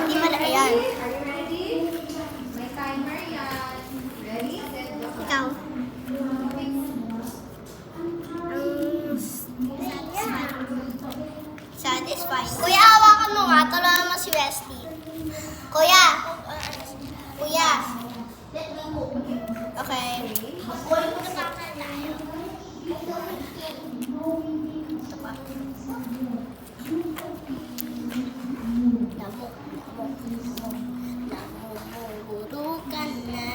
Di ba na yan? Are you ready? May timer yan. Ready, set, go. Ikaw. Satisfying. Kuya, hawakan mo nga. Tulungan naman si Wesley. Kuya. Kuya. Okay. Ito pa. Damok. Namuburukan na.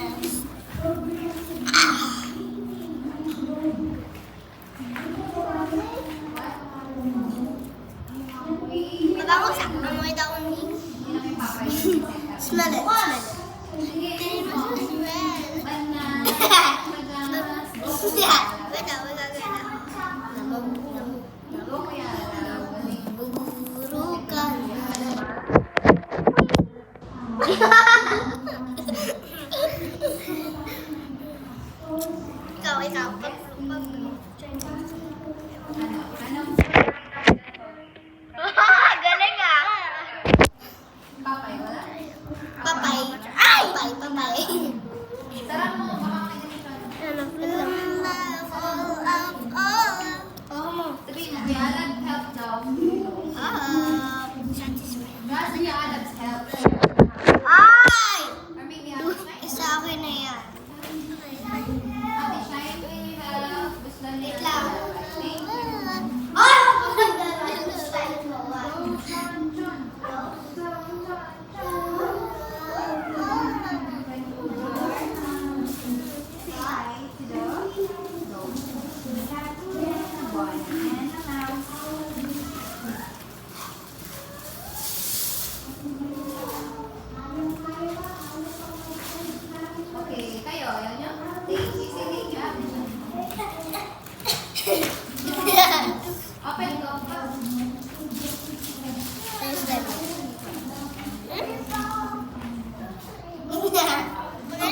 Mabango siya. Amoy daw ni. Smell it. Smell it. Yeah. Wait lang. Namuburukan na. Ikaw. Galing ah. Papay, wala? Papay. Ay! Papay. Sarap mo, baka may ganito. Sabihin mo, may alam help daw. Guys, may Adam's help. Ay! Or maybe Happy Shine. Isa akin na yan. Happy Shine, we have Buslan Wait lang. Ay! Okay, kayo, ayaw nyo? Sige, open ko.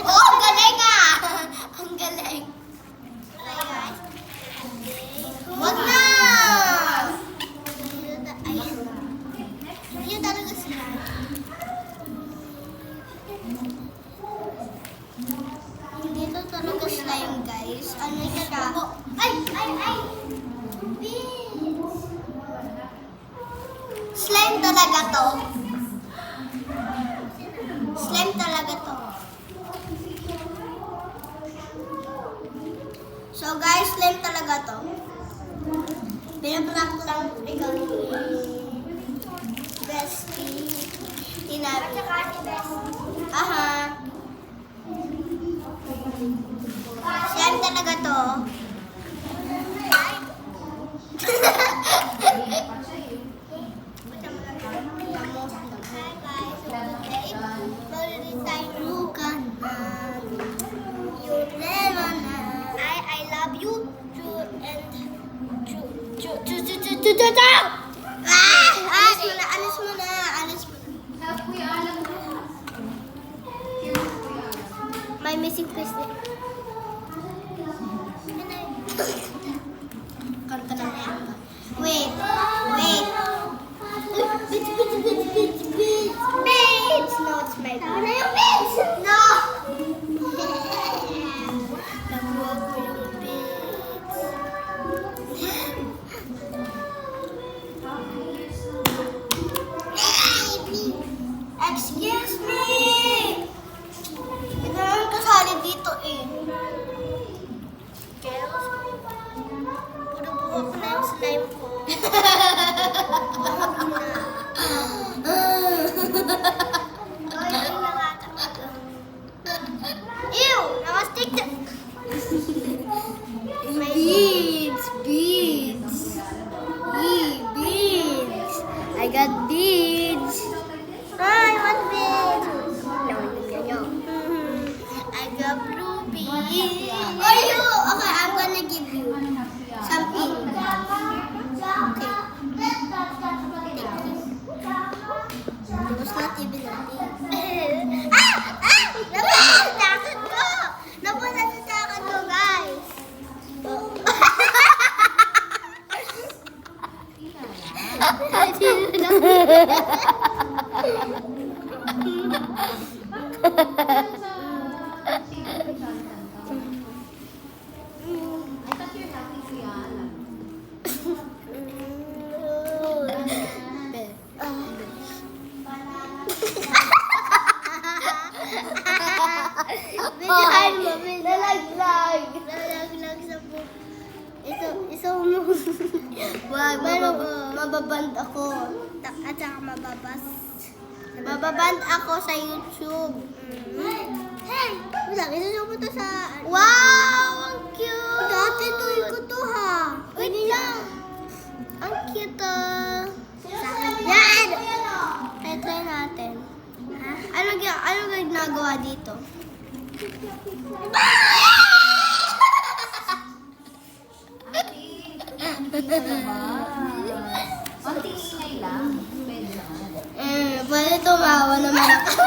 Oh, ang galing ah! Ang galing. Wag na! Yun talaga sila. Hindi to talaga slime, guys. Ano siya? Ay! Slime talaga to. Slime talaga to. So guys, slime talaga to. Pinaprank lang ikaw ni Bestie. Tinabi. Aha. Slime talaga to. I love you. Alis mo na. Help Kuya Alam mo. Here's Kuya Alam. May missing piece din. Kanta na yan. Wait. Beats! No, it's my beats. No! Nakuha ko yung beats. Excuse me! Hindi naman kasali dito eh. Puro buo ko na yung slime ko. Ew! Nakastick na. Beads. Beads. I got beads. I want beads. No. I got blue beads. Are you? Okay, I'm gonna give you something. Okay. Thank you. It was not even a thing. Takot ko! Napunta sa takot ko, guys. I thought you're happy, Kuya Alam. Bilihan mo, nalaglag. Nalaglag sa po. Ito mo. Wag, mababand ako. At saka mababas. Mababand ako sa YouTube. Hey! Wala, isusubo to sa... Wow! Ang cute! Dati tuloy ko to ha. Pwede lang. Ang cute Sa akin. Yan! Try natin. Ha? Ano ginagawa dito? Konting ingay lang. Pwede naman. Pwede tumawa naman ako.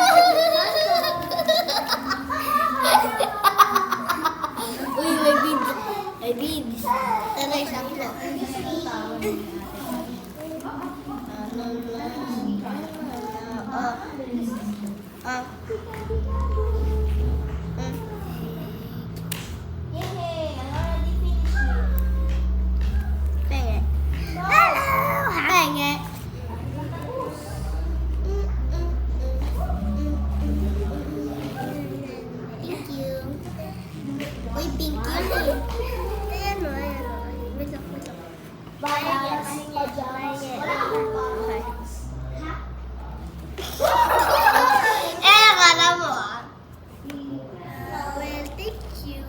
Uy, may beads. May beads. Tara, isang po. Yay! I already finished it. Penge. Hello! Penge. Thank you. Uy, pink yun eh. Ayan o, ayan o. Wait lang. Bayas. Okay. Akala mo ah. Well, thank you.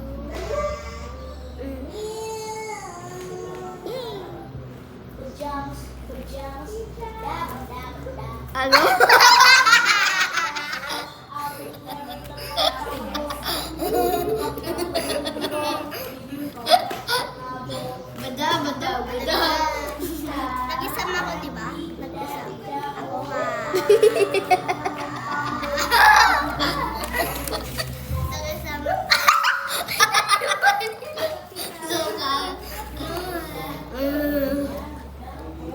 Ano? Bada. Nag-isama ko, diba? Nag-isama. Ako nga. Nag-isama.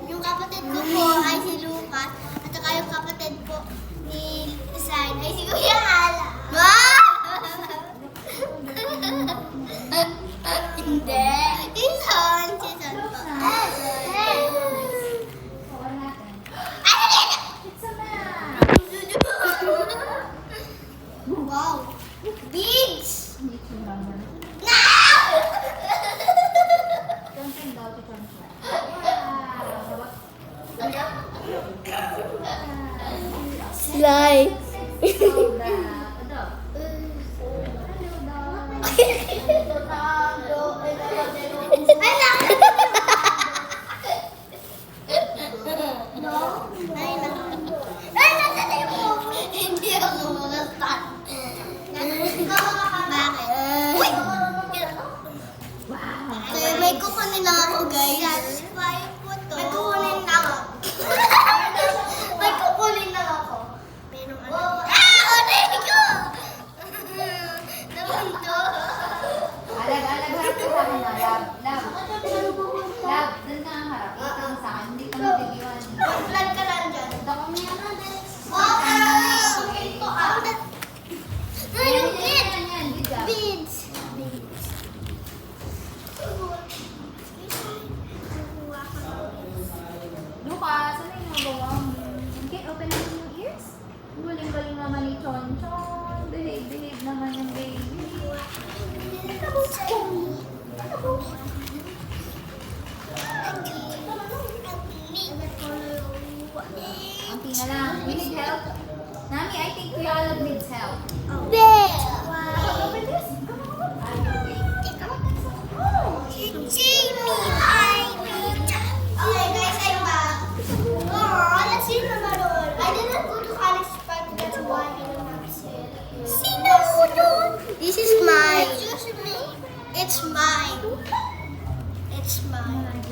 Yung kapatid ko po ay si Lucas at saka yung kapatid po ni Israel ay si Kuya Ala. Hindi. Season po. Wow. Beads! Something daw to come to. Slide. Hindi ako makastart. Bakit? Kaya may kukunin lang ako, guys. May kukunin lang ako. May kukunin lang ako. Ulit ko! Naman to. Alag-alag harap ka sa akin na. Love, dun ka ang harap. Ito ang sa akin. Hindi ka mabibigyan. Vlog ka lang dyan. Ito ko niya na din. Ito ah. Yung kid. Yan, good job. Beads. Lucas, ano yung magawa mo? Okay, open naman yung ears. Galing-galing naman ni Chon-Chon. Behave naman yung baby. Auntie na lang. We need help. Nami, I think we all needs help. Bear. Open this. Jamie, okay guys, I'm back. Oh, let's see the model. I didn't go to college park, that's why I don't have it. Sino yun? This is mine. It's mine. It's mine.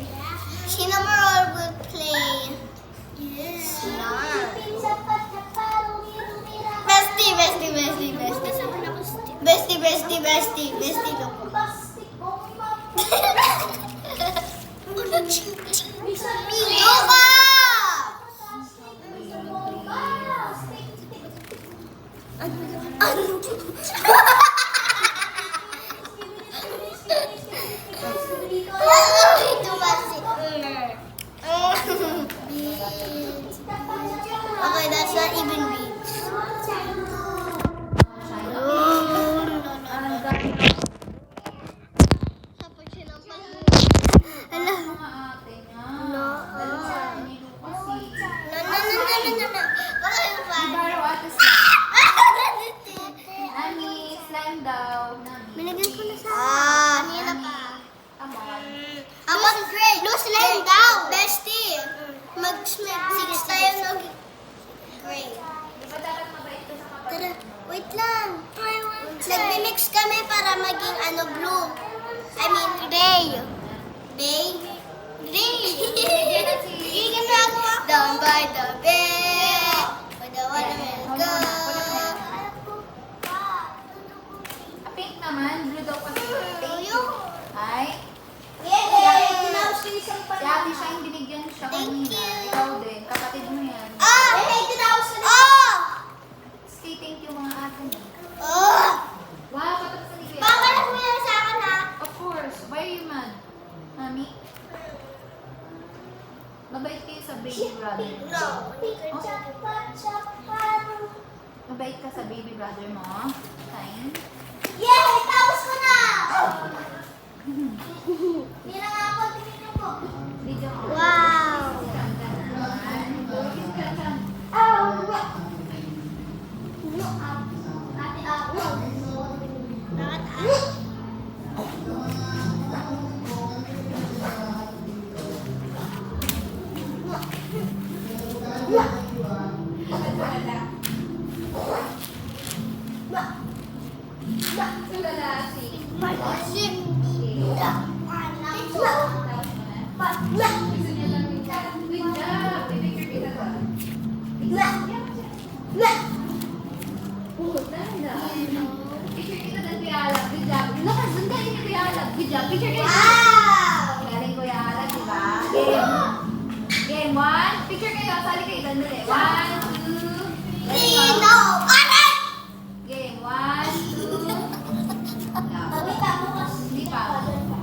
Cinnamon will play. Yes. Bestie, look. Ito kasi. Okay, that's not even beats. Ang dami Tapos siya ng ng mga ate niya. No. Dahil sa atin ni Lucas eh. No. Okay, fine. Ibaro ate si Nami, slime daw. Nami. Binigyan ko na sa kanina pa. Come on. Ako, loose lane daw. Bestie. Mag-six tayo ng gray. Di ba dapat mabait ka sa kapatid? Tara, wait lang. Nagmi-mix kami para maging blue. I mean, gray. Gray? Gray. Ginagawa ko. Down by the bay. By the watermelon go. Pink naman, blue daw kasi. Thank you. Ay, Yay! si ate siya yung binigyan siya Thank kanina. you. Ikaw din, kapatid mo yan. Oh! Say thank you mga ate mo. Oh! Wow, kapatid sa ni Kuya. Papalag mo yan sa akin, ha? Of course. Why are you mad? Mami? Mabait kayo sa baby brother. No. Mabait ka sa baby brother mo. Kind. Yay! Tapos ko na! Hindi na nga ako, tingin ko. Video ko. Wow! Ganda naman. Ganda. Ate ako. Bakit ako? Tulala si. Mag-isip. Gusto niya lang yung chat. Good job. Pipicture kita ba? Ganda. Picture kita ng Kuya Alag. Good job. Lucas, doon ka yung Kuya Alag. Good job. Picture kita. Wow! Galing Kuya Alag, di ba? Game 1. Picture kayo. Sali kayo. Dandali. 1, 2. Nino! Aray! Game 1, 2. Hindi pa.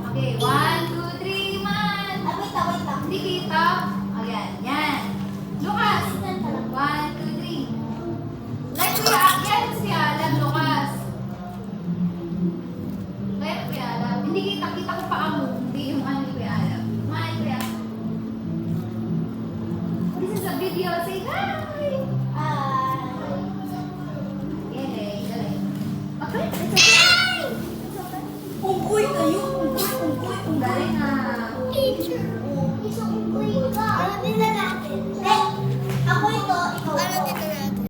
Okay, 1, 2, 3, man. Hindi kita. Ayan, yan. Lucas. 1, 2, 3. Like Kuya,